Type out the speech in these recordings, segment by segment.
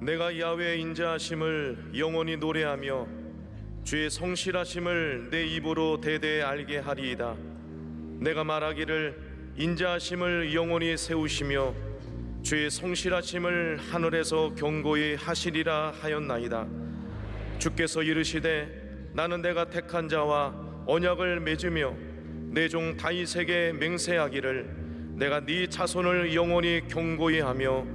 내가 야훼의 인자하심을 영원히 노래하며 주의 성실하심을 내 입으로 대대에 알게 하리이다. 내가 말하기를 인자하심을 영원히 세우시며 주의 성실하심을 하늘에서 경고히 하시리라 하였나이다. 주께서 이르시되 나는 내가 택한 자와 언약을 맺으며 내 종 다윗에게 맹세하기를 내가 네 자손을 영원히 경고히 하며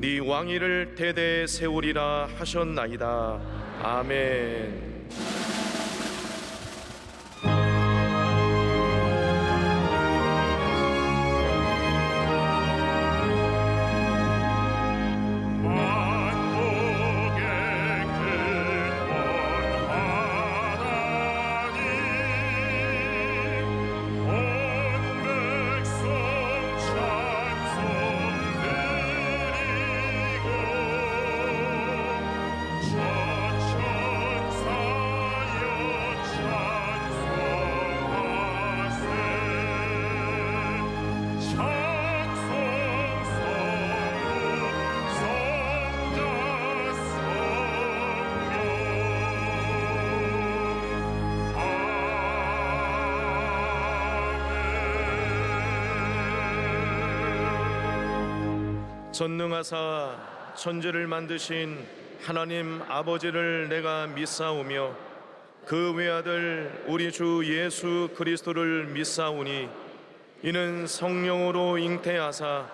네 왕위를 대대에 세우리라 하셨나이다. 아멘. 전능하사 천지를 만드신 하나님 아버지를 내가 믿사오며 그 외아들 우리 주 예수 그리스도를 믿사오니 이는 성령으로 잉태하사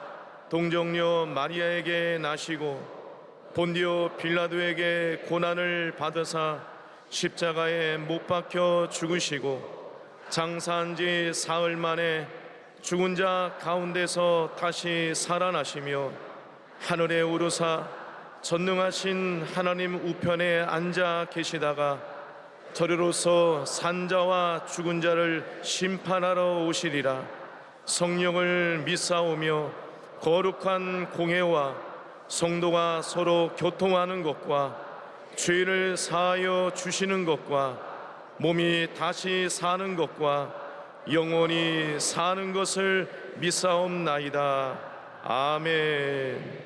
동정녀 마리아에게 나시고 본디오 빌라도에게 고난을 받으사 십자가에 못 박혀 죽으시고 장사한 지 사흘 만에 죽은 자 가운데서 다시 살아나시며 하늘에 오르사 전능하신 하나님 우편에 앉아 계시다가 저리로서 산자와 죽은 자를 심판하러 오시리라. 성령을 믿사오며 거룩한 공회와 성도가 서로 교통하는 것과 죄를 사하여 주시는 것과 몸이 다시 사는 것과 영원히 사는 것을 믿사옵나이다. 아멘.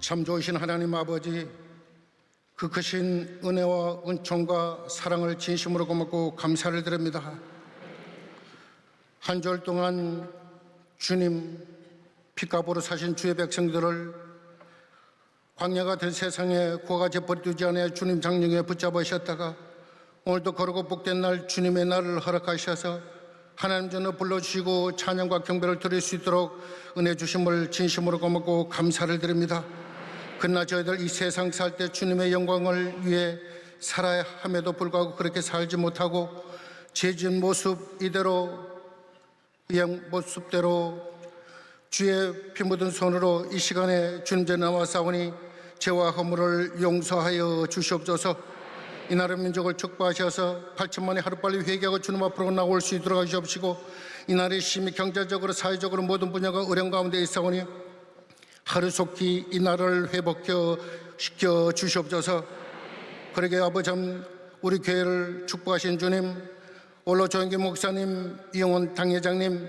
참 좋으신 하나님 아버지, 그 크신 은혜와 은총과 사랑을 진심으로 고맙고 감사를 드립니다. 한 주일 동안 주님 피값으로 사신 주의 백성들을 광야가 된 세상에 고가지 버리지 않아 주님 장령에 붙잡으셨다가 오늘도 거룩고 복된 날 주님의 날을 허락하셔서 하나님 전에 불러주시고 찬양과 경배를 드릴 수 있도록 은혜 주심을 진심으로 고맙고 감사를 드립니다. 그러나 저희들 이 세상 살 때 주님의 영광을 위해 살아야 함에도 불구하고 그렇게 살지 못하고 죄 지은 모습 이대로 모습대로 주의 피 묻은 손으로 이 시간에 주님 전에 나와사오니 죄와 허물을 용서하여 주시옵소서. 이 나라 민족을 축복하셔서 8천만이 하루빨리 회개하고 주님 앞으로 나올 수 있도록 하시옵시고, 이 나라의 심히 경제적으로 사회적으로 모든 분야가 어려운 가운데 있사오니 하루속히 이 나라를 회복시켜 주시옵소서. 그러게 아버지, 우리 교회를 축복하신 주님, 올로 조영기 목사님, 이영원 당회장님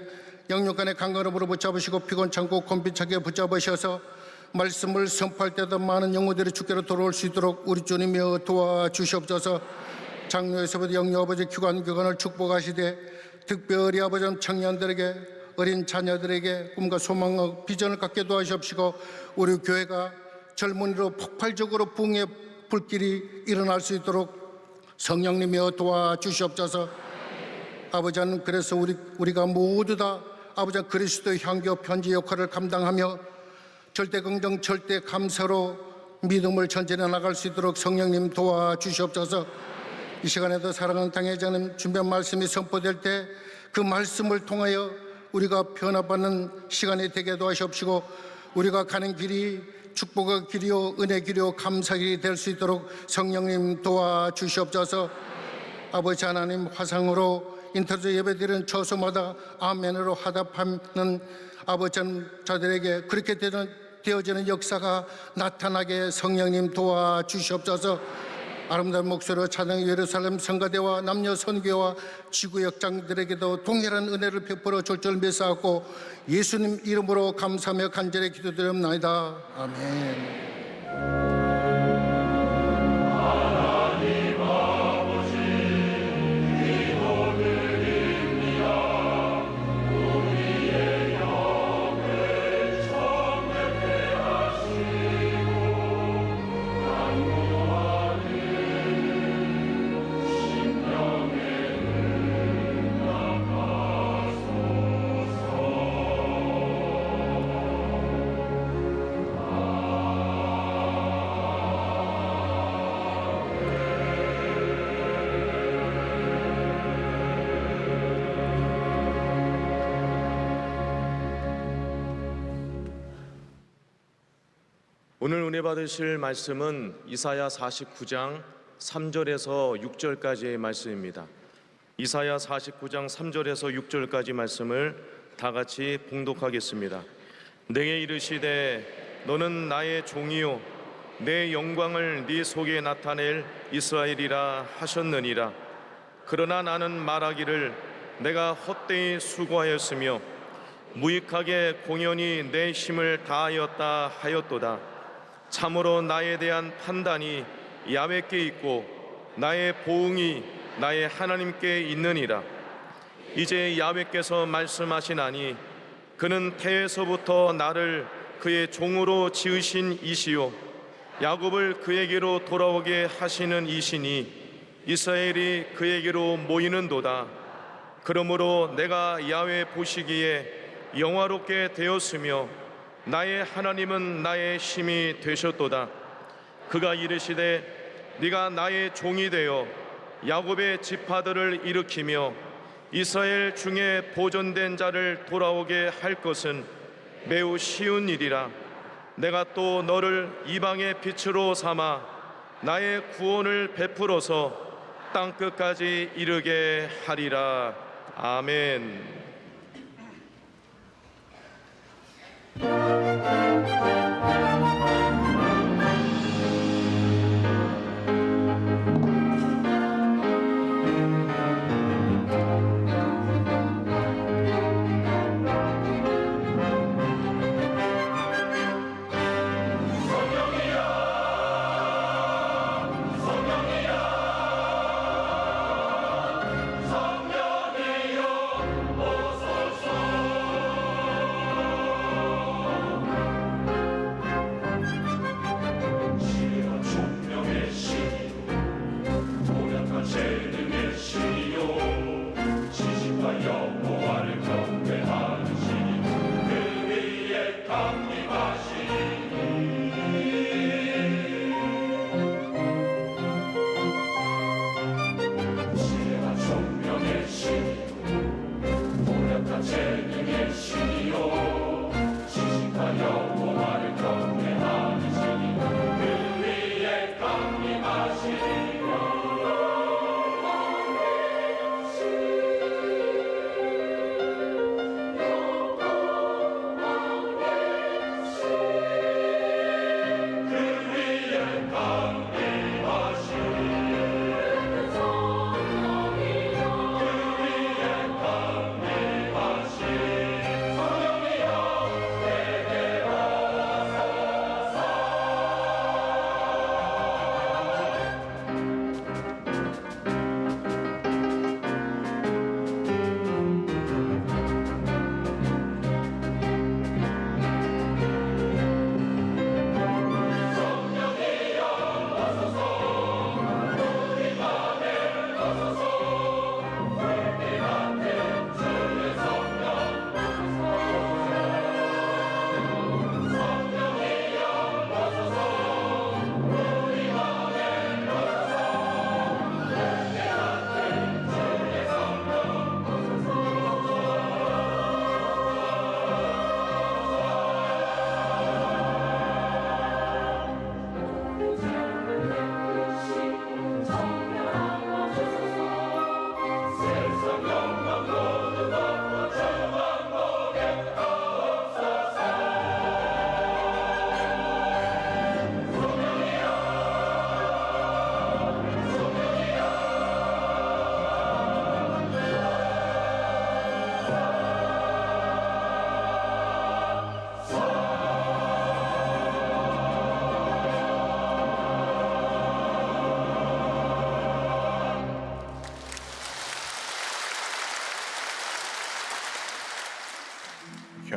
영육간의 강건함으로 붙잡으시고 피곤 참고 곤비차게 붙잡으셔서 말씀을 선포할 때도 많은 영혼들이 주께로 돌아올 수 있도록 우리 주님이여 도와주시옵소서. 장로에서부터 영유 아버지 교관을 축복하시되 특별히 아버지 청년들에게, 어린 자녀들에게 꿈과 소망과 비전을 갖게 도와주시옵시고, 우리 교회가 젊은이로 폭발적으로 부흥의 불길이 일어날 수 있도록 성령님이여 도와주시옵소서. 아버지, 그래서 우리가 모두 다 아버지 그리스도의 향교 편지 역할을 감당하며 절대 긍정, 절대 감사로 믿음을 전진해 나갈 수 있도록 성령님 도와주시옵소서. 이 시간에도 사랑하는 당회장님 준비한 말씀이 선포될 때 그 말씀을 통하여 우리가 변화받는 시간이 되게 도와주시옵시고, 우리가 가는 길이 축복의 길이요 은혜 길이요 감사의 길이 될 수 있도록 성령님 도와주시옵소서. 아버지 하나님, 화상으로 인터넷 예배드리는 처소마다 아멘으로 화답하는 아버지 자들에게 그렇게 되어지는 역사가 나타나게 성령님 도와주시옵소서. 아름다운 목소리로 찬양 예루살렘 성가대와 남녀 선교와 지구 역장들에게도 동일한 은혜를 베풀어 줄줄 믿사옵고 예수님 이름으로 감사하며 간절히 기도드립니다. 아멘. 오늘 은혜 받으실 말씀은 이사야 49장 3절에서 6절까지의 말씀입니다. 이사야 49장 3절에서 6절까지 말씀을 다 같이 봉독하겠습니다. 내게 이르시되 너는 나의 종이요 내 영광을 네 속에 나타낼 이스라엘이라 하셨느니라. 그러나 나는 말하기를 내가 헛되이 수고하였으며 무익하게 공연히 내 힘을 다하였다 하였도다. 참으로 나에 대한 판단이 야훼께 있고 나의 보응이 나의 하나님께 있느니라. 이제 야훼께서 말씀하시나니 그는 태에서부터 나를 그의 종으로 지으신 이시요 야곱을 그에게로 돌아오게 하시는 이시니 이스라엘이 그에게로 모이는도다. 그러므로 내가 야훼 보시기에 영화롭게 되었으며 나의 하나님은 나의 힘이 되셨도다. 그가 이르시되 네가 나의 종이 되어 야곱의 지파들을 일으키며 이스라엘 중에 보존된 자를 돌아오게 할 것은 매우 쉬운 일이라. 내가 또 너를 이방의 빛으로 삼아 나의 구원을 베풀어서 땅끝까지 이르게 하리라. 아멘.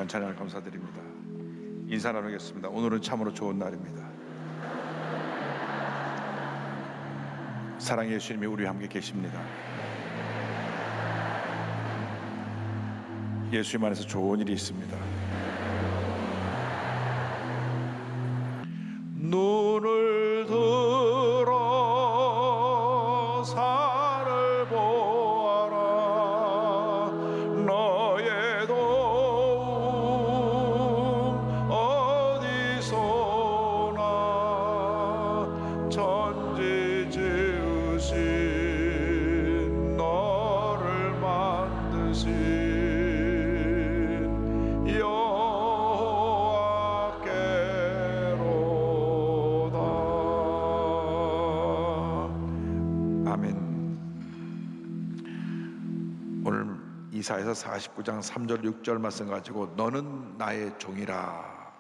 시간 찬양을 감사드립니다. 인사 나누겠습니다. 오늘은 참으로 좋은 날입니다. 사랑의 예수님이 우리와 함께 계십니다. 예수님 안에서 좋은 일이 있습니다. 눈을 들어 산을 보아라. 너의 도움 어디서나. 천지 지으신 너를 만드신 오늘 이사야서 49장 3절 6절 말씀 가지고 너는 나의 종이라,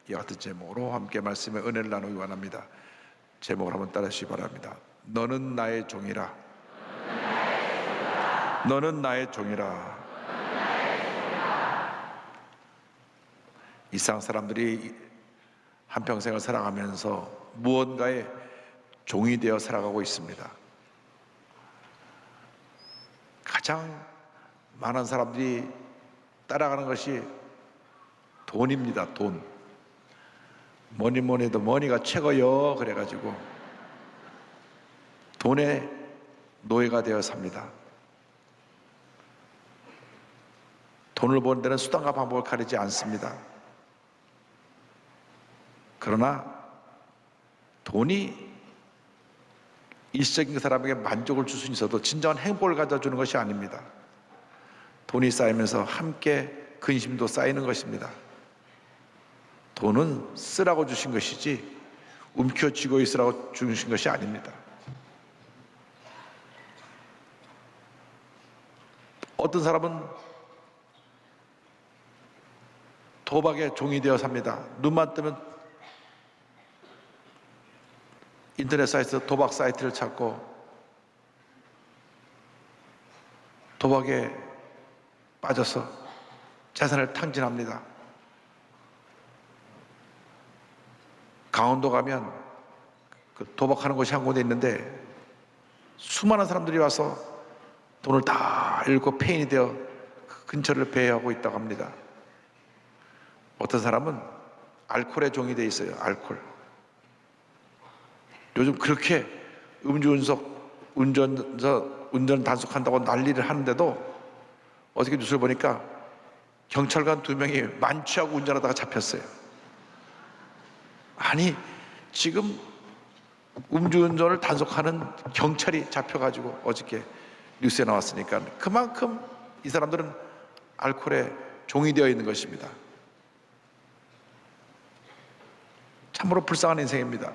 이 같은 제목으로 함께 말씀의 은혜를 나누기 원합니다. 제목을 한번 따라하시기 바랍니다. 너는 나의 종이라. 너는 나의 종이라. 이 세상 사람들이 한평생을 살아가면서 무언가의 종이 되어 살아가고 있습니다. 가장 많은 사람들이 따라가는 것이 돈입니다. 돈. 뭐니 해도 머니가 최고요 그래가지고 돈의 노예가 되어 삽니다. 돈을 버는 데는 수단과 방법을 가리지 않습니다. 그러나 돈이 일시적인 사람에게 만족을 줄 수 있어도 진정한 행복을 가져주는 것이 아닙니다. 돈이 쌓이면서 함께 근심도 쌓이는 것입니다. 돈은 쓰라고 주신 것이지 움켜쥐고 있으라고 주신 것이 아닙니다. 어떤 사람은 도박의 종이 되어 삽니다. 눈만 뜨면 인터넷 사이트에서 도박 사이트를 찾고 도박에 빠져서 재산을 탕진합니다. 강원도 가면 그 도박하는 곳이 한 군데 있는데 수많은 사람들이 와서 돈을 다 잃고 폐인이 되어 그 근처를 배회하고 있다고 합니다. 어떤 사람은 알코올의 종이 되어 있어요. 알코올. 요즘 그렇게 운전 단속한다고 난리를 하는데도 어저께 뉴스를 보니까 경찰관 2명이 만취하고 운전하다가 잡혔어요. 아니, 지금 음주운전을 단속하는 경찰이 잡혀가지고 어저께 뉴스에 나왔으니까 그만큼 이 사람들은 알코올에 종이 되어 있는 것입니다. 참으로 불쌍한 인생입니다.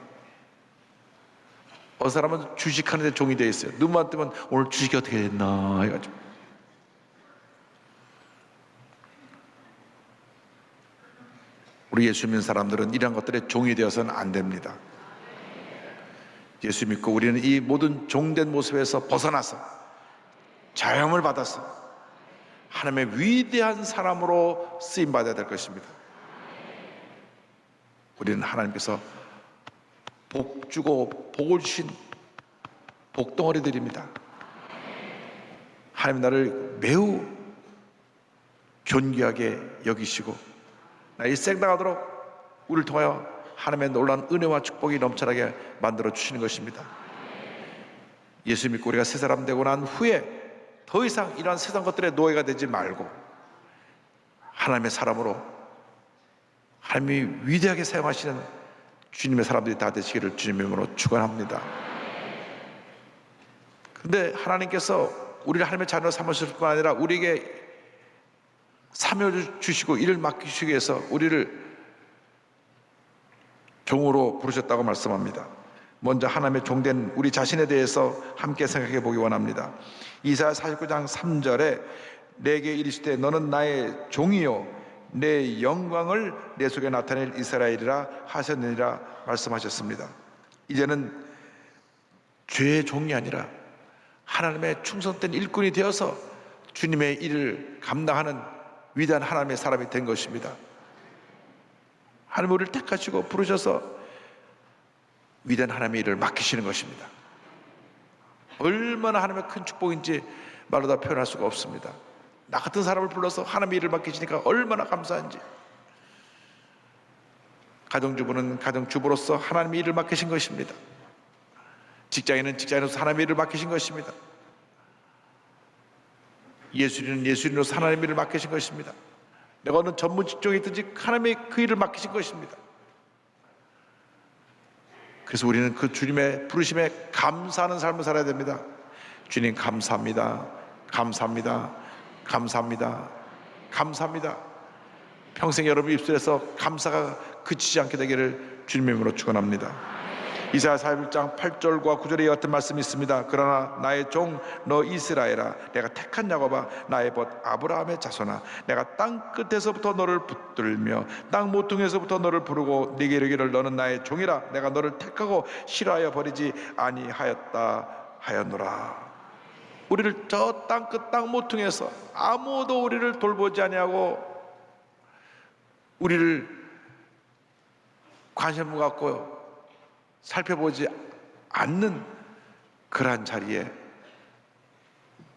어떤 사람은 주식하는 데 종이 되어 있어요. 눈만 뜨면 오늘 주식이 어떻게 됐나 해가지고. 우리 예수 믿는 사람들은 이런 것들에 종이 되어서는 안 됩니다. 예수 믿고 우리는 이 모든 종된 모습에서 벗어나서 자영을 받아서 하나님의 위대한 사람으로 쓰임받아야 될 것입니다. 우리는 하나님께서 복 주고 복을 주신 복덩어리들입니다. 하나님 나를 매우 존귀하게 여기시고 나 일생당하도록 우리를 통하여 하나님의 놀라운 은혜와 축복이 넘쳐나게 만들어 주시는 것입니다. 예수 믿고 우리가 새 사람 되고 난 후에 더 이상 이러한 세상 것들의 노예가 되지 말고 하나님의 사람으로 하나님이 위대하게 사용하시는 주님의 사람들이 다 되시기를 주님의 이름으로 축원합니다. 그런데 하나님께서 우리를 하나님의 자녀로 삼으실 뿐 아니라 우리에게 사명을 주시고 일을 맡기시기 위해서 우리를 종으로 부르셨다고 말씀합니다. 먼저 하나님의 종된 우리 자신에 대해서 함께 생각해 보기 원합니다. 이사야 49장 3절에 내게 이르시되 너는 나의 종이요 내 영광을 내 속에 나타낼 이스라엘이라 하셨느니라 말씀하셨습니다. 이제는 죄의 종이 아니라 하나님의 충성된 일꾼이 되어서 주님의 일을 감당하는 위대한 하나님의 사람이 된 것입니다. 하나님 우리를 택하시고 부르셔서 위대한 하나님의 일을 맡기시는 것입니다. 얼마나 하나님의 큰 축복인지 말로 다 표현할 수가 없습니다. 나 같은 사람을 불러서 하나님의 일을 맡기시니까 얼마나 감사한지. 가정주부는 가정주부로서 하나님의 일을 맡기신 것입니다. 직장인은 직장인으로서 하나님의 일을 맡기신 것입니다. 예술인은 예술인으로서 하나님의 일을 맡기신 것입니다. 내가 어느 전문 직종에 있든지 하나님의 그 일을 맡기신 것입니다. 그래서 우리는 그 주님의 부르심에 감사하는 삶을 살아야 됩니다. 주님 감사합니다. 감사합니다. 감사합니다. 감사합니다. 평생 여러분 입술에서 감사가 그치지 않게 되기를 주님의 이름으로 축원합니다. 이사야 41장 8절과 9절에 이와 같은 말씀이 있습니다. 그러나 나의 종 너 이스라엘아, 내가 택한 야곱아, 나의 벗 아브라함의 자손아, 내가 땅 끝에서부터 너를 붙들며 땅 모퉁이에서부터 너를 부르고 네게 이르기를 너는 나의 종이라. 내가 너를 택하고 싫어하여 버리지 아니하였다 하였노라. 우리를 저 땅 끝 땅 모퉁이에서 아무도 우리를 돌보지 아니하고 우리를 관심을 갖고 살펴보지 않는 그러한 자리에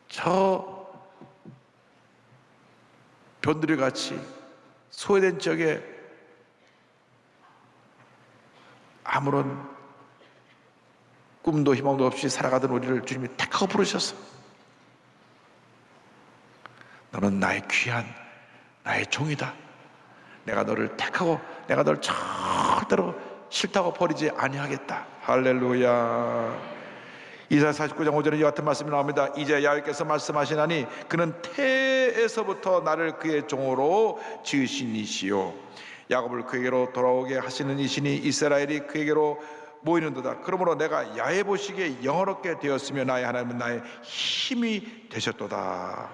저 변두리같이 소외된 지역에 아무런 꿈도 희망도 없이 살아가던 우리를 주님이 택하고 부르셔서 너는 나의 귀한 나의 종이다. 내가 너를 택하고 내가 너를 절대로 싫다고 버리지 아니하겠다. 할렐루야. 이사야 49장 5절에 이와 같은 말씀이 나옵니다. 이제 야훼께서 말씀하시나니 그는 태에서부터 나를 그의 종으로 지으신 이시요 야곱을 그에게로 돌아오게 하시는 이시니 이스라엘이 그에게로 모이는도다. 그러므로 내가 야훼 보시기에 영화롭게 되었으며 나의 하나님은 나의 힘이 되셨도다.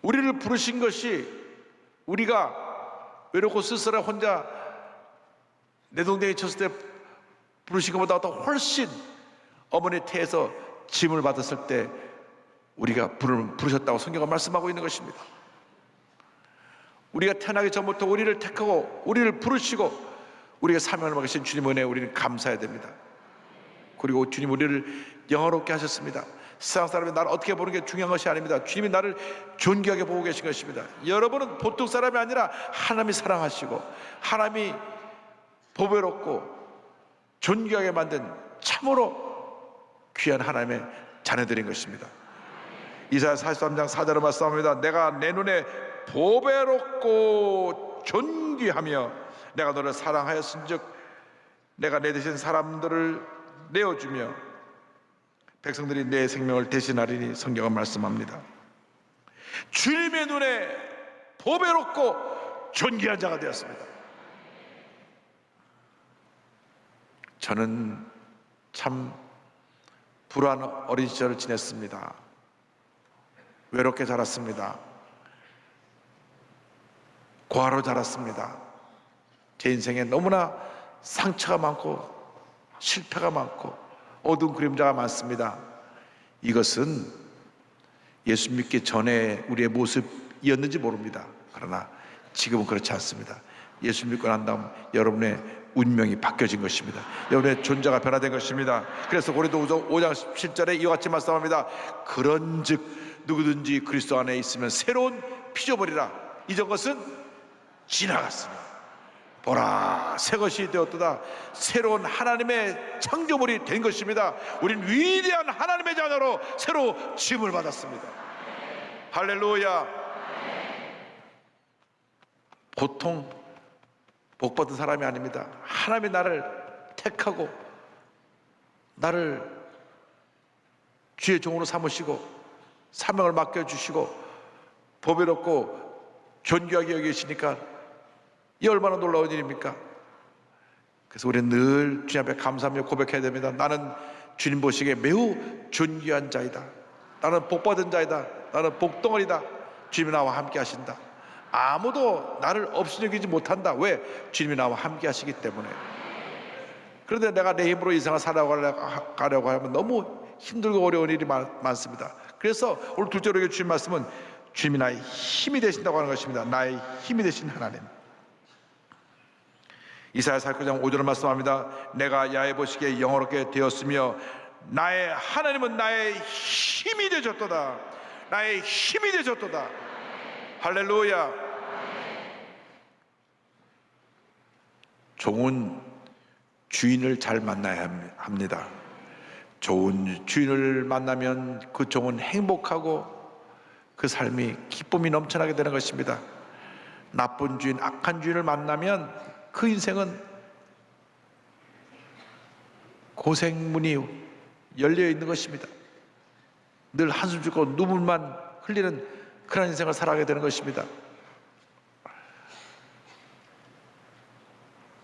우리를 부르신 것이 우리가 외롭고 쓸쓸해 혼자 내동댕이 쳤을 때 부르신 것보다 더 훨씬 어머니 태에서 짐을 받았을 때 우리가 부르셨다고 성경은 말씀하고 있는 것입니다. 우리가 태어나기 전부터 우리를 택하고 우리를 부르시고 우리가 사명을 맡기신 주님 은혜에 우리는 감사해야 됩니다. 그리고 주님 우리를 영화롭게 하셨습니다. 세상 사람이 나를 어떻게 보는 게 중요한 것이 아닙니다. 주님이 나를 존귀하게 보고 계신 것입니다. 여러분은 보통 사람이 아니라 하나님이 사랑하시고 하나님이 보배롭고 존귀하게 만든 참으로 귀한 하나님의 자녀들인 것입니다. 이사야 43장 4절을 말씀합니다. 내가 내 눈에 보배롭고 존귀하며 내가 너를 사랑하였은즉 내가 내 대신 사람들을 내어주며 백성들이 내 생명을 대신하리니 성경은 말씀합니다. 주님의 눈에 보배롭고 존귀한 자가 되었습니다. 저는 참 불우한 어린 시절을 지냈습니다. 외롭게 자랐습니다. 고아로 자랐습니다. 제 인생에 너무나 상처가 많고 실패가 많고 어두운 그림자가 많습니다. 이것은 예수 믿기 전에 우리의 모습이었는지 모릅니다. 그러나 지금은 그렇지 않습니다. 예수 믿고 난 다음 여러분의 운명이 바뀌어진 것입니다. 여러분의 존재가 변화된 것입니다. 그래서 고린도후서 5장 17절에 이와 같이 말씀합니다. 그런즉 누구든지 그리스도 안에 있으면 새로운 피조물이라. 이전 것은 지나갔으니 보라 새 것이 되었도다. 새로운 하나님의 창조물이 된 것입니다. 우린 위대한 하나님의 자녀로 새로 지음을 받았습니다. 할렐루야. 보통 복받은 사람이 아닙니다. 하나님이 나를 택하고 나를 주의 종으로 삼으시고 사명을 맡겨주시고 보배롭고 존귀하게 여기시니까 이 얼마나 놀라운 일입니까? 그래서 우리는 늘 주님 앞에 감사하며 고백해야 됩니다. 나는 주님 보시기에 매우 존귀한 자이다. 나는 복받은 자이다. 나는 복덩어리다. 주님이 나와 함께 하신다. 아무도 나를 없이 여기지 못한다. 왜? 주님이 나와 함께 하시기 때문에. 그런데 내가 내 힘으로 이 세상을 살아가려고 하면 너무 힘들고 어려운 일이 많습니다. 그래서 오늘 둘째로 주신 말씀은 주님이 나의 힘이 되신다고 하는 것입니다. 나의 힘이 되신 하나님. 이사야 49장 5절을 말씀합니다. 내가 야외 보시기에 영화롭게 되었으며 나의 하나님은 나의 힘이 되셨도다. 나의 힘이 되셨도다. 할렐루야. 종은 주인을 잘 만나야 합니다. 좋은 주인을 만나면 그 종은 행복하고 그 삶이 기쁨이 넘쳐나게 되는 것입니다. 나쁜 주인, 악한 주인을 만나면 그 인생은 고생문이 열려 있는 것입니다. 늘 한숨 짓고 눈물만 흘리는 그런 인생을 살아가게 되는 것입니다.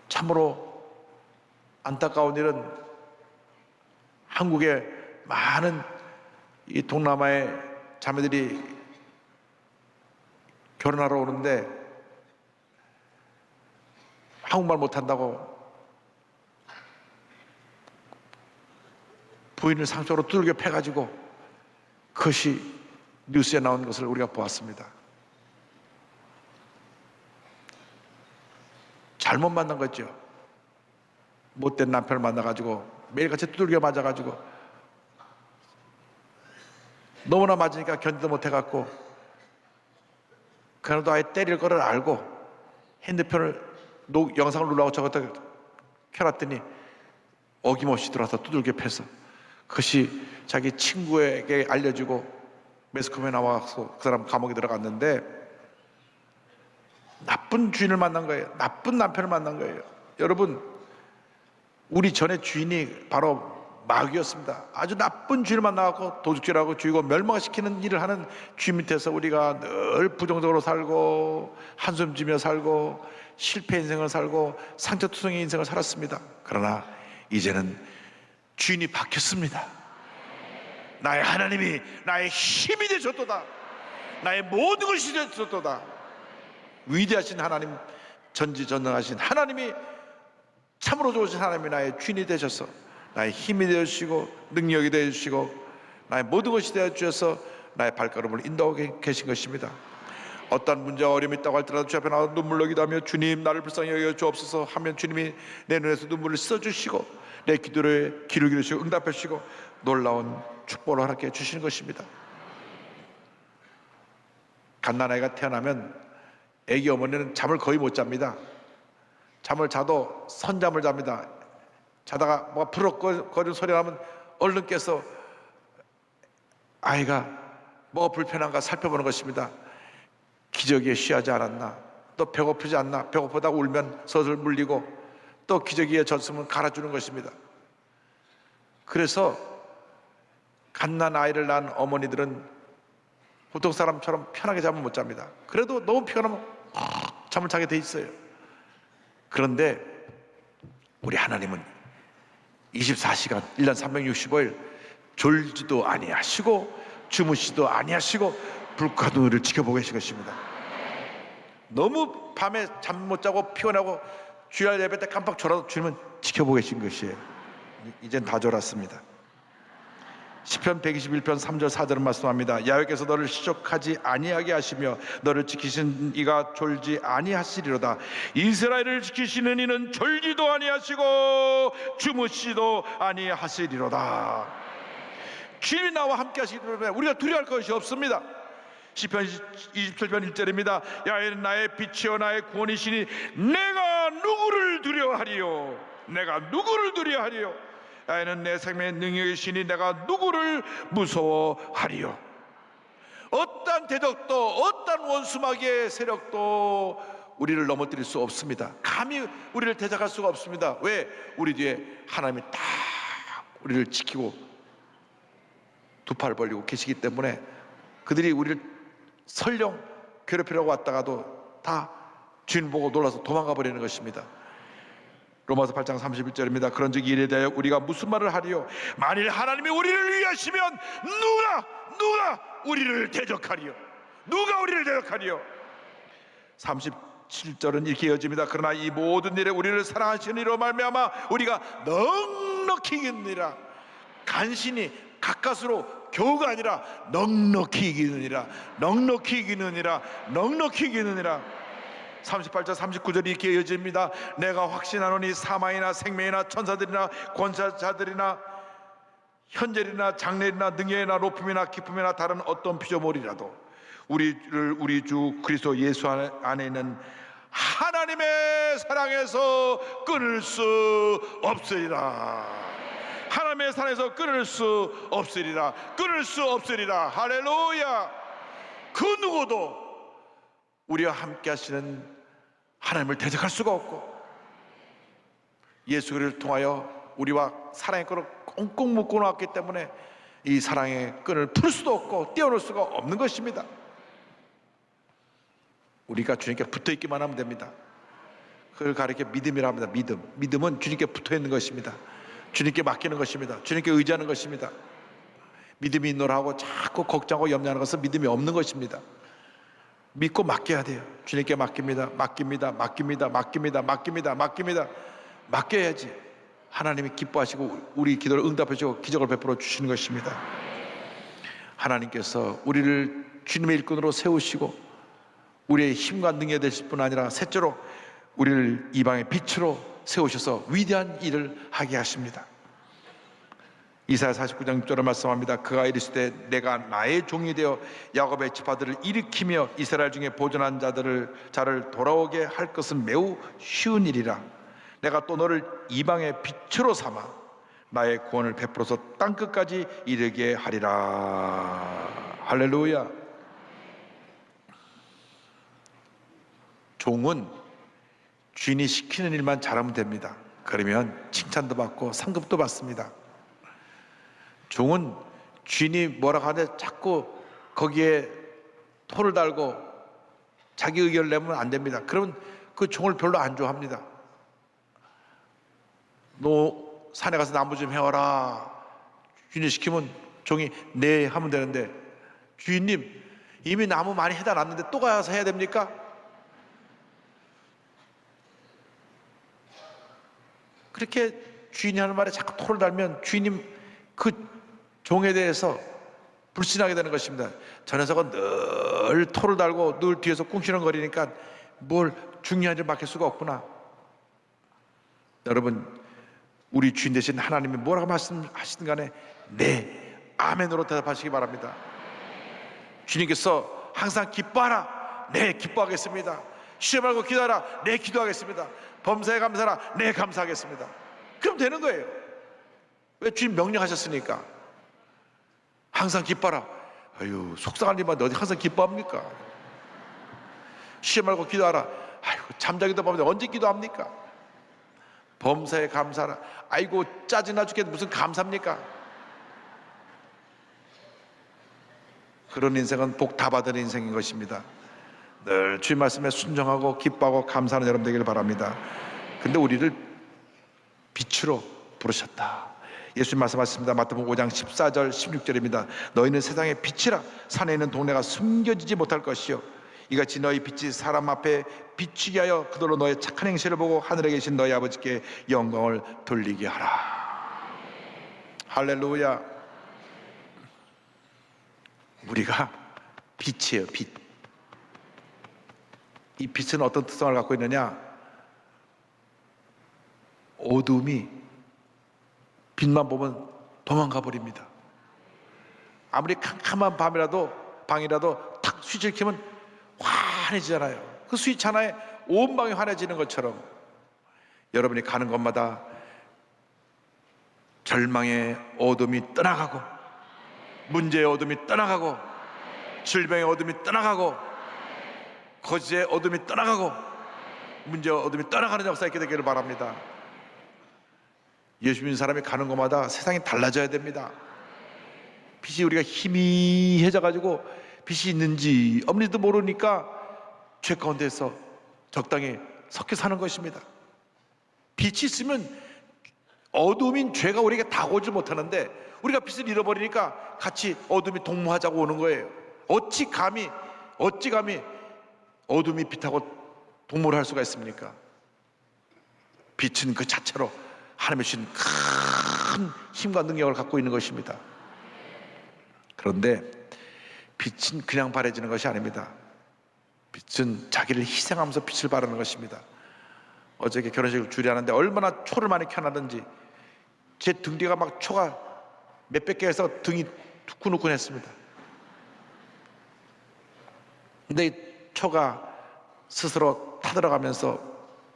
참으로 안타까운 일은 한국의 많은 이 동남아의 자매들이 결혼하러 오는데 한국말 못한다고 부인을 상처로 두들겨 패가지고 그것이 뉴스에 나온 것을 우리가 보았습니다. 잘못 만난 거죠. 못된 남편을 만나가지고 매일같이 두들겨 맞아가지고 너무나 맞으니까 견디도 못해갖고 그래도 아예 때릴 거를 알고 핸드폰을 영상을 누르라고 저것도 켜놨더니 어김없이 들어와서 두들겨 패서 그것이 자기 친구에게 알려주고 매스컴에 나와서 그 사람 감옥에 들어갔는데 나쁜 주인을 만난 거예요. 나쁜 남편을 만난 거예요. 여러분, 우리 전에 주인이 바로 마귀였습니다. 아주 나쁜 주인을 만나갖고 도둑질하고 죽이고 멸망시키는 일을 하는 주인 밑에서 우리가 늘 부정적으로 살고 한숨 지며 살고 실패 인생을 살고 상처투성이 인생을 살았습니다. 그러나 이제는 주인이 바뀌었습니다. 나의 하나님이 나의 힘이 되셨도다. 나의 모든 것이 되셨도다. 위대하신 하나님, 전지전능하신 하나님이 참으로 좋으신 하나님이 나의 주인이 되셔서 나의 힘이 되어주시고 능력이 되어주시고 나의 모든 것이 되어주셔서 나의 발걸음을 인도하고 계신 것입니다. 어떠한 문제와 어려움이 있다고 할지라도 주 앞에 나와 눈물로 기도하며 주님 나를 불쌍히 여겨 주옵소서 하면 주님이 내 눈에서 눈물을 씻어주시고 내 기도를 귀를 기르시고 응답해 주시고 놀라운 축복을 허락해 주시는 것입니다. 갓난아이가 태어나면 애기 어머니는 잠을 거의 못 잡니다. 잠을 자도 선잠을 잡니다. 자다가 뭐가 부럭거리는 소리가 나면 얼른 깨서 아이가 뭐가 불편한가 살펴보는 것입니다. 기저귀에 쉬하지 않았나, 또 배고프지 않나, 배고프다고 울면 서슬 물리고 또 기저귀에 젖으면 갈아주는 것입니다. 그래서 갓난 아이를 낳은 어머니들은 보통 사람처럼 편하게 잠을 못 잡니다. 그래도 너무 피곤하면 잠을 자게 돼 있어요. 그런데 우리 하나님은 24시간 1년 365일 졸지도 아니하시고 주무시도 아니하시고 불과 눈을 지켜보고 계신 것입니다. 너무 밤에 잠 못 자고 피곤하고 주일 예배 때 깜빡 졸아도 주님은 지켜보고 계신 것이에요. 이젠 다 졸았습니다. 시편 121편 3절 4절은 말씀합니다. 야훼께서 너를 시족하지 아니하게 하시며 너를 지키신 이가 졸지 아니하시리로다. 이스라엘을 지키시는 이는 졸지도 아니하시고 주무시도 아니하시리로다. 주님이 나와 함께 하시기 때문에 우리가 두려워할 것이 없습니다. 시편 27편 1절입니다. 야훼는 나의 빛이요 나의 구원이시니 내가 누구를 두려워하리요. 내가 누구를 두려워하리요. 야훼는 내 생명의 능력이시니 내가 누구를 무서워하리요. 어떠한 대적도 어떠한 원수마귀의 세력도 우리를 넘어뜨릴 수 없습니다. 감히 우리를 대적할 수가 없습니다. 왜? 우리 뒤에 하나님이 다 우리를 지키고 두 팔 벌리고 계시기 때문에 그들이 우리를 설령 괴롭히려고 왔다가도 다 주인 보고 놀라서 도망가 버리는 것입니다. 로마서 8장 31절입니다. 그런즉 이에 대하여 우리가 무슨 말을 하리요? 만일 하나님이 우리를 위하시면 누가 우리를 대적하리요? 누가 우리를 대적하리요? 37절은 이렇게 이어집니다. 그러나 이 모든 일에 우리를 사랑하시는 이로 말미암아 우리가 넉넉히 이깁니다. 간신히 가까스로 겨우가 아니라 넉넉히 이기느니라. 넉넉히 이기느니라. 넉넉히 이기느니라. 38절 39절이 이렇게 이어집니다. 내가 확신하노니 사망이나 생명이나 천사들이나 권세자들이나 현재이나 장래이나 능력이나 높음이나 깊음이나 다른 어떤 피조물이라도 우리를 우리 주 그리스도 예수 안에 있는 하나님의 사랑에서 끊을 수 없으리라. 하나님의 사랑에서 끊을 수 없으리라. 끊을 수 없으리라. 할렐루야. 그 누구도 우리와 함께 하시는 하나님을 대적할 수가 없고, 예수 그리스도를 통하여 우리와 사랑의 끈을 꽁꽁 묶고 나왔기 때문에 이 사랑의 끈을 풀 수도 없고 떼어놓을 수가 없는 것입니다. 우리가 주님께 붙어있기만 하면 됩니다. 그걸 가리켜 믿음이라 합니다. 믿음은 주님께 붙어있는 것입니다. 주님께 맡기는 것입니다. 주님께 의지하는 것입니다. 믿음이 있노라 하고 자꾸 걱정하고 염려하는 것은 믿음이 없는 것입니다. 믿고 맡겨야 돼요. 주님께 맡깁니다. 맡겨야지 하나님이 기뻐하시고 우리 기도를 응답해 주시고 기적을 베풀어 주시는 것입니다. 하나님께서 우리를 주님의 일꾼으로 세우시고 우리의 힘과 능력이 되실 뿐 아니라 셋째로 우리를 이방의 빛으로 세우셔서 위대한 일을 하게 하십니다. 이사야 49장 6절을 말씀합니다. 그가 이르시되 내가 나의 종이 되어 야곱의 지파들을 일으키며 이스라엘 중에 보존한 자를 돌아오게 할 것은 매우 쉬운 일이라. 내가 또 너를 이방의 빛으로 삼아 나의 구원을 베풀어서 땅끝까지 이르게 하리라. 할렐루야. 종은 주인이 시키는 일만 잘하면 됩니다. 그러면 칭찬도 받고 상급도 받습니다. 종은 주인이 뭐라고 하는데 자꾸 거기에 토를 달고 자기 의견을 내면 안 됩니다. 그러면 그 종을 별로 안 좋아합니다. 너 산에 가서 나무 좀 해와라. 주인이 시키면 종이 네 하면 되는데, 주인님 이미 나무 많이 해다 놨는데 또 가서 해야 됩니까? 그렇게 주인이 하는 말에 자꾸 토를 달면 주인님 그 종에 대해서 불신하게 되는 것입니다. 저 녀석은 늘 토를 달고 늘 뒤에서 꿍시렁거리니까 뭘 중요한 일 맡길 수가 없구나. 여러분, 우리 주인 되신 하나님이 뭐라고 말씀하시든 간에 네, 아멘으로 대답하시기 바랍니다. 주님께서 항상 기뻐하라. 네, 기뻐하겠습니다. 쉬지 말고 기도하라. 네, 기도하겠습니다. 범사에 감사하라. 네, 감사하겠습니다. 그럼 되는 거예요. 왜? 주님 명령하셨으니까. 항상 기뻐하라. 아유, 속상한 일만 어디 항상 기뻐합니까? 쉬지 말고 기도하라. 아유, 잠자기도 밤에 언제 기도합니까? 범사에 감사하라. 아이고, 짜증나 죽겠는데 무슨 감사합니까? 그런 인생은 복 다 받은 인생인 것입니다. 늘 주님 말씀에 순종하고 기뻐하고 감사하는 여러분 되기를 바랍니다. 근데 우리를 빛으로 부르셨다. 예수님 말씀하셨습니다. 마태복음 5장 14절 16절입니다. 너희는 세상의 빛이라. 산에 있는 동네가 숨겨지지 못할 것이요 이같이 너희 빛이 사람 앞에 비추게 하여 그들로 너의 착한 행실을 보고 하늘에 계신 너희 아버지께 영광을 돌리게 하라. 할렐루야. 우리가 빛이에요. 빛. 이 빛은 어떤 특성을 갖고 있느냐? 어둠이 빛만 보면 도망가 버립니다. 아무리 캄캄한 방이라도 탁 스위치를 켜면 환해지잖아요. 그 스위치 하나에 온 방이 환해지는 것처럼 여러분이 가는 곳마다 절망의 어둠이 떠나가고, 문제의 어둠이 떠나가고, 질병의 어둠이 떠나가고, 거짓의 어둠이 떠나가고, 문제의 어둠이 떠나가는 역사 있게 되기를 바랍니다. 예수 믿는 사람이 가는 곳마다 세상이 달라져야 됩니다. 빛이 우리가 희미해져 가지고 빛이 있는지 없는지도 모르니까 죄 가운데서 적당히 섞여 사는 것입니다. 빛이 있으면 어둠인 죄가 우리에게 다가오지 못하는데 우리가 빛을 잃어버리니까 같이 어둠이 동무하자고 오는 거예요. 어찌 감히 어둠이 빛하고 동무를 할 수가 있습니까? 빛은 그 자체로 하나님의 주신 큰 힘과 능력을 갖고 있는 것입니다. 그런데 빛은 그냥 발해지는 것이 아닙니다. 빛은 자기를 희생하면서 빛을 발하는 것입니다. 어저께 결혼식을 주례하는데 얼마나 초를 많이 켜놨는지 제 등 뒤가 막 초가 몇백 개에서 등이 두근두근했습니다. 근데 이 초가 스스로 타들어가면서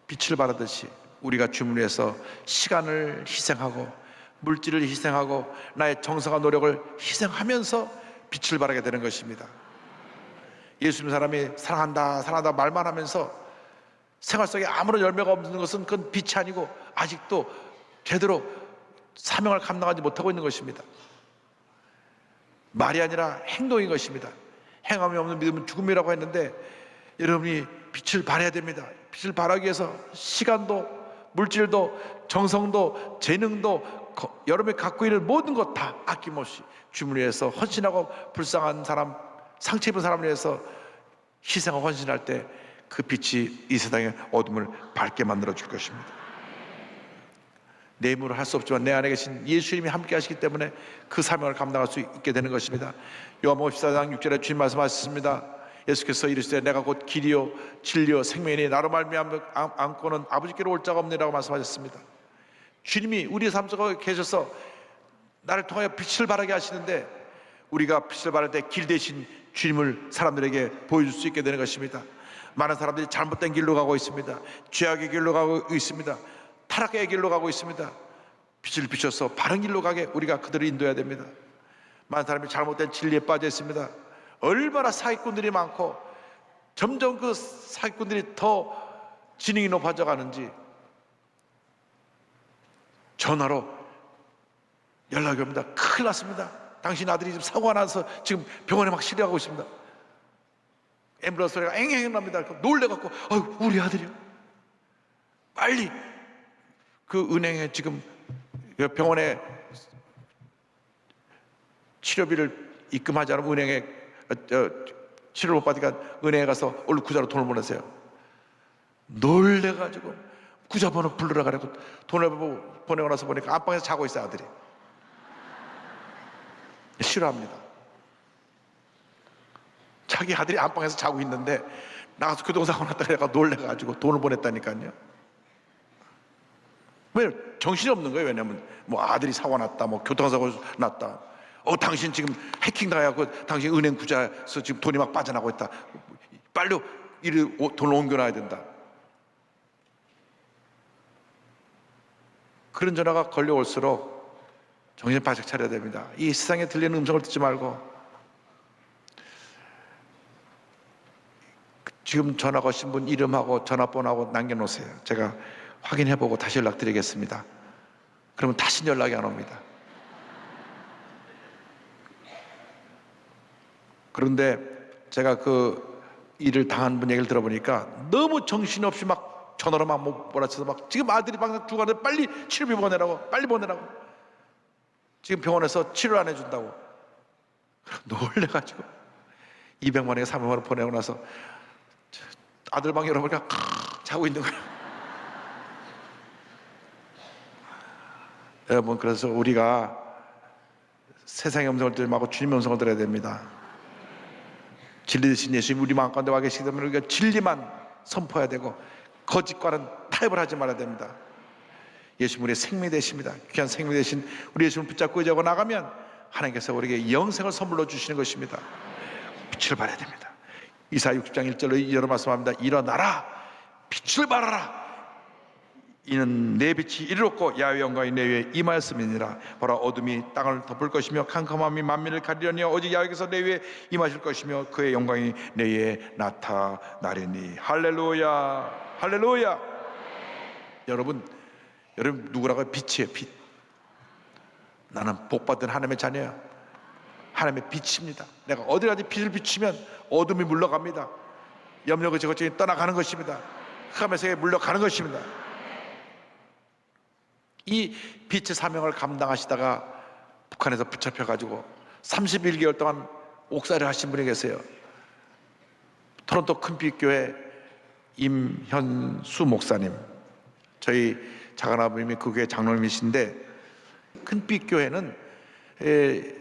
빛을 발하듯이 우리가 주님을 위해서 시간을 희생하고 물질을 희생하고 나의 정성과 노력을 희생하면서 빛을 발하게 되는 것입니다. 예수 믿는 사람이 사랑한다 사랑한다 말만 하면서 생활 속에 아무런 열매가 없는 것은 그건 빛이 아니고 아직도 제대로 사명을 감당하지 못하고 있는 것입니다. 말이 아니라 행동인 것입니다. 행함이 없는 믿음은 죽음이라고 했는데 여러분이 빛을 발해야 됩니다. 빛을 발하기 위해서 시간도 물질도 정성도 재능도 여러분이 갖고 있는 모든 것 다 아낌없이 주님을 위해서 헌신하고 불쌍한 사람 상처 입은 사람을 위해서 희생하고 헌신할 때 그 빛이 이 세상의 어둠을 밝게 만들어 줄 것입니다. 내 힘으로 할 수 없지만 내 안에 계신 예수님이 함께 하시기 때문에 그 사명을 감당할 수 있게 되는 것입니다. 요한복음 14장 6절에 주님 말씀하셨습니다. 예수께서 이르시되 내가 곧 길이요 진리요 생명이니 나로 말미암아 않고는 아버지께로 올 자가 없느니라고 말씀하셨습니다. 주님이 우리 삶 속에 계셔서 나를 통하여 빛을 발하게 하시는데 우리가 빛을 발할 때 길 대신 주님을 사람들에게 보여줄 수 있게 되는 것입니다. 많은 사람들이 잘못된 길로 가고 있습니다. 죄악의 길로 가고 있습니다. 타락의 길로 가고 있습니다. 빛을 비춰서 바른 길로 가게 우리가 그들을 인도해야 됩니다. 많은 사람이 잘못된 진리에 빠져 있습니다. 얼마나 사기꾼들이 많고 점점 그 사기꾼들이 더 지능이 높아져 가는지 전화로 연락이 옵니다. 큰일 났습니다. 당신 아들이 지금 사고가 나서 지금 병원에 막 실려가고 있습니다. 앰뷸런스 소리가 앵앵 납니다. 놀래갖고 우리 아들이요. 빨리 그 은행에 지금 병원에 치료비를 입금하지 않으면 은행에 치료를 못 받으니까 은행에 가서 얼른 구자로 돈을 보내세요. 놀래가지고 구자 번호 불러라 그래고 돈을 보내고 나서 보니까 안방에서 자고 있어요. 아들이. 싫어합니다. 자기 아들이 안방에서 자고 있는데 나가서 교통사고 났다 그래가 놀래가지고 돈을 보냈다니까요. 왜 정신이 없는 거예요? 왜냐면 뭐 아들이 사고 났다, 뭐 교통사고 났다. 당신 지금 해킹 당해갖고 당신 은행 구자에서 지금 돈이 막 빠져나가고 있다. 빨리 돈을 옮겨놔야 된다. 그런 전화가 걸려올수록 정신 바짝 차려야 됩니다. 이 세상에 들리는 음성을 듣지 말고 지금 전화 거신 분 이름하고 전화번호하고 남겨놓으세요. 제가 확인해보고 다시 연락드리겠습니다. 그러면 다시 연락이 안 옵니다. 그런데 제가 그 일을 당한 분 얘기를 들어보니까 너무 정신없이 막 전화로 막 몰아쳐서 막 지금 아들이 방금 죽었는데 빨리 치료비 보내라고, 빨리 보내라고. 지금 병원에서 치료 안 해준다고. 놀래가지고 200만 원에 300만 원 보내고 나서 아들 방 열어보니까 자고 있는 거예요. 여러분, 그래서 우리가 세상의 음성을 들지 말고 주님의 음성을 들어야 됩니다. 진리 되신 예수님 우리 마음 가운데 와 계시기 때문에 우리가 진리만 선포해야 되고 거짓과는 타협을 하지 말아야 됩니다. 예수님 우리의 생명이 되십니다. 귀한 생명이 되신 우리 예수님을 붙잡고 의지하고 나가면 하나님께서 우리에게 영생을 선물로 주시는 것입니다. 빛을 발해야 됩니다. 이사야 60장 1절로 이런 말씀합니다. 일어나라, 빛을 발하라. 이는 내 빛이 이르렀고 야훼의 영광이 내 위에 임하였음이니라. 보라, 어둠이 땅을 덮을 것이며 캄캄함이 만민을 가리려니 오직 야훼께서 내 위에 임하실 것이며 그의 영광이 내 위에 나타나리니. 할렐루야, 할렐루야. 여러분 누구라고요? 빛이에요. 빛. 나는 복받은 하나님의 자녀야. 하나님의 빛입니다. 내가 어디 가지 빛을 비추면 어둠이 물러갑니다. 염려가 저것저것 떠나가는 것입니다. 흑암의 세계에 물러가는 것입니다. 이 빛의 사명을 감당하시다가 북한에서 붙잡혀가지고 31개월 동안 옥살이를 하신 분이 계세요. 토론토 큰빛교회 임현수 목사님, 저희 작은 아버님이 그 교회 장로님이신데, 큰빛교회는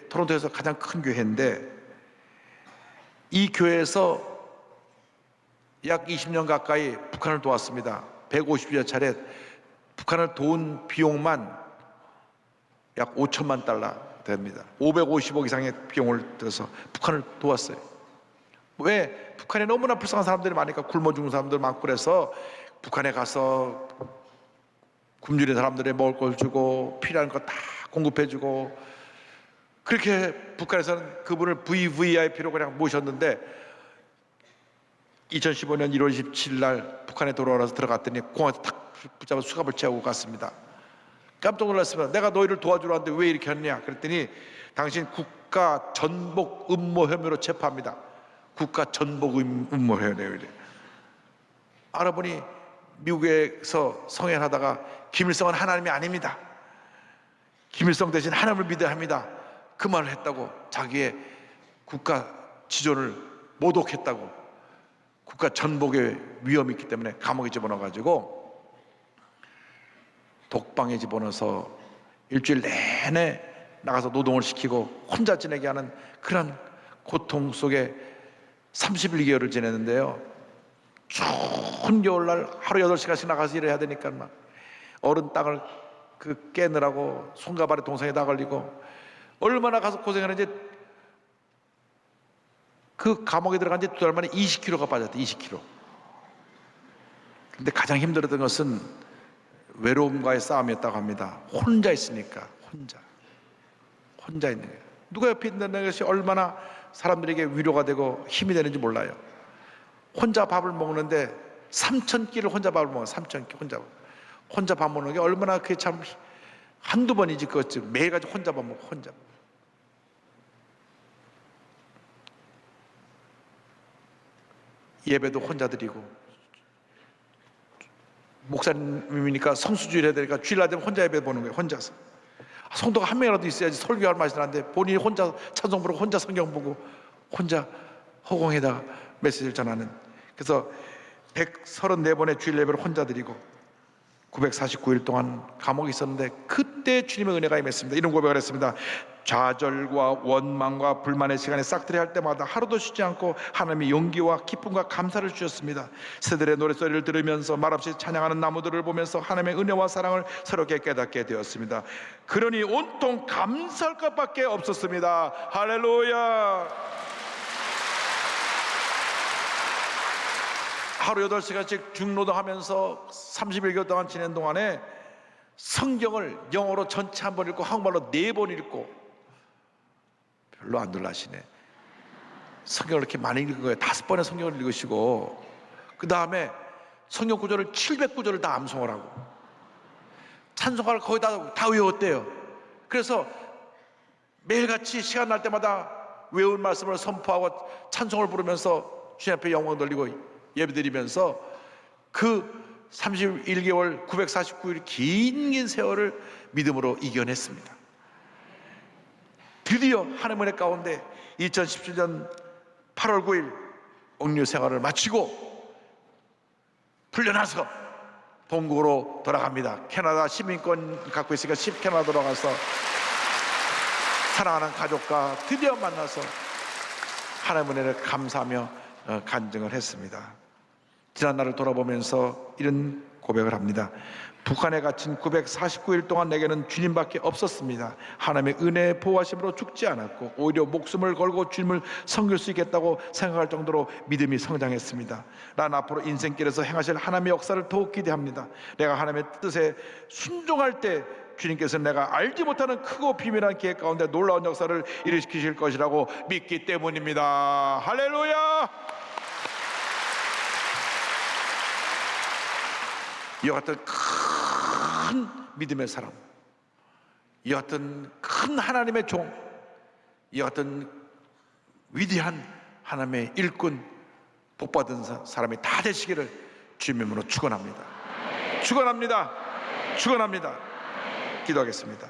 토론토에서 가장 큰 교회인데, 이 교회에서 약 20년 가까이 북한을 도왔습니다. 150여 차례 북한을 도운 비용만 약 5천만 달러 됩니다. 550억 이상의 비용을 들여서 북한을 도왔어요. 왜? 북한에 너무나 불쌍한 사람들이 많으니까, 굶어 죽는 사람들 많고, 그래서 북한에 가서 굶주린 사람들의 먹을 걸 주고 필요한 거 다 공급해 주고, 그렇게 북한에서는 그분을 VVIP로 그냥 모셨는데, 2015년 1월 27일 날 북한에 돌아와서 들어갔더니 공항에서 탁 붙잡아 수갑을 채우고 갔습니다. 깜짝 놀랐습니다. 내가 너희를 도와주러 왔는데 왜 이렇게 했냐 그랬더니, 당신 국가 전복 음모 혐의로 체포합니다. 국가 전복 음모 혐의래요. 알아보니 미국에서 성행하다가 김일성은 하나님이 아닙니다. 김일성 대신 하나님을 믿어야 합니다. 그 말을 했다고, 자기의 국가 지존을 모독했다고, 국가 전복의 위험이 있기 때문에 감옥에 집어넣어가지고 독방에 집어넣어서 일주일 내내 나가서 노동을 시키고 혼자 지내게 하는 그런 고통 속에 31개월을 지냈는데요. 추운 겨울날 하루 8시간씩 나가서 일해야 되니까 막 얼은 땅을 깨느라고 손과 발에 동상에다 걸리고, 얼마나 가서 고생하는지, 그 감옥에 들어간 지 2달 만에 20kg가 빠졌대. 20kg. 근데 가장 힘들었던 것은 외로움과의 싸움이었다고 합니다. 혼자 있으니까, 혼자 있는 거예요. 누가 옆에 있는 것이 얼마나 사람들에게 위로가 되고 힘이 되는지 몰라요. 혼자 밥을 먹는데 3,000끼를 혼자 밥을 먹어요. 3,000끼 혼자 밥 먹는 게 얼마나, 그게 참 한두 번이지, 그것지 매일같이 혼자 밥 먹고 혼자. 예배도 혼자 드리고, 목사님이니까 성수주일 해야 되니까 주일날 되면 혼자 예배 보는 거예요. 혼자서. 성도가 한 명이라도 있어야지 설교할 맛이 나는데, 본인이 혼자 찬송 부르고 혼자 성경 보고 혼자 허공에다 메시지를 전하는. 그래서 134번의 주일 예배를 혼자 드리고 949일 동안 감옥에 있었는데, 그때 주님의 은혜가 임했습니다. 이런 고백을 했습니다. 좌절과 원망과 불만의 시간에 싹트리 할 때마다 하루도 쉬지 않고 하나님의 용기와 기쁨과 감사를 주셨습니다. 새들의 노랫소리를 들으면서 말없이 찬양하는 나무들을 보면서 하나님의 은혜와 사랑을 새롭게 깨닫게 되었습니다. 그러니 온통 감사할 것밖에 없었습니다. 할렐루야. 하루 8시간씩 중노동하면서 31개월 동안 지낸 동안에 성경을 영어로 전체 한 번 읽고 한국말로 4번 읽고, 별로 안 놀라시네. 성경을 이렇게 많이 읽은 거예요. 5번의 성경을 읽으시고, 그 다음에 성경 구절을 700구절을 다 암송을 하고, 찬송가를 거의 다 외웠대요. 그래서 매일같이 시간 날 때마다 외운 말씀을 선포하고 찬송을 부르면서 주님 앞에 영광 돌리고 예배드리면서 그 31개월 949일 긴 세월을 믿음으로 이겨냈습니다. 드디어 하나님의 은혜 가운데 2017년 8월 9일 옥류 생활을 마치고 풀려나서 본국으로 돌아갑니다. 캐나다 시민권 갖고 있으니까 캐나다 돌아가서 사랑하는 가족과 드디어 만나서 하나님의 은혜를 감사하며 간증을 했습니다. 지난 날을 돌아보면서 이런 고백을 합니다. 북한에 갇힌 949일 동안 내게는 주님밖에 없었습니다. 하나님의 은혜의 보호하심으로 죽지 않았고 오히려 목숨을 걸고 주님을 섬길 수 있겠다고 생각할 정도로 믿음이 성장했습니다. 난 앞으로 인생길에서 행하실 하나님의 역사를 더욱 기대합니다. 내가 하나님의 뜻에 순종할 때 주님께서는 내가 알지 못하는 크고 비밀한 계획 가운데 놀라운 역사를 일으키실 것이라고 믿기 때문입니다. 할렐루야! 이와 같은 큰 믿음의 사람, 이와 같은 큰 하나님의 종, 이와 같은 위대한 하나님의 일꾼, 복받은 사람이 다 되시기를 주님의 이름으로 축원합니다. 축원합니다. 축원합니다. 기도하겠습니다.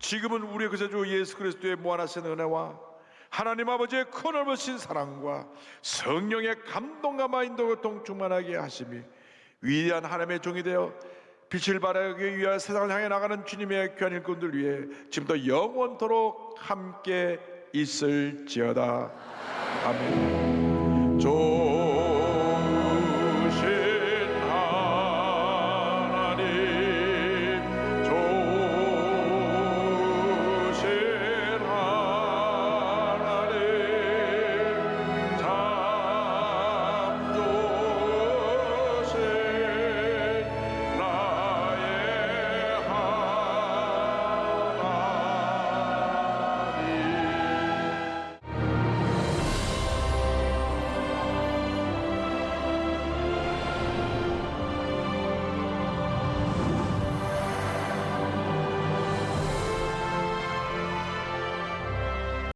지금은 우리의 구세주 예수 그리스도의 무한하신 은혜와 하나님 아버지의 큰 넓으신 사랑과 성령의 감동과 인도가 동충만하게 하심이 위대한 하나님의 종이 되어 빛을 발하기 위하여 세상을 향해 나가는 주님의 귀한 일꾼들 위해 지금도 영원토록 함께 있을지어다. 아멘.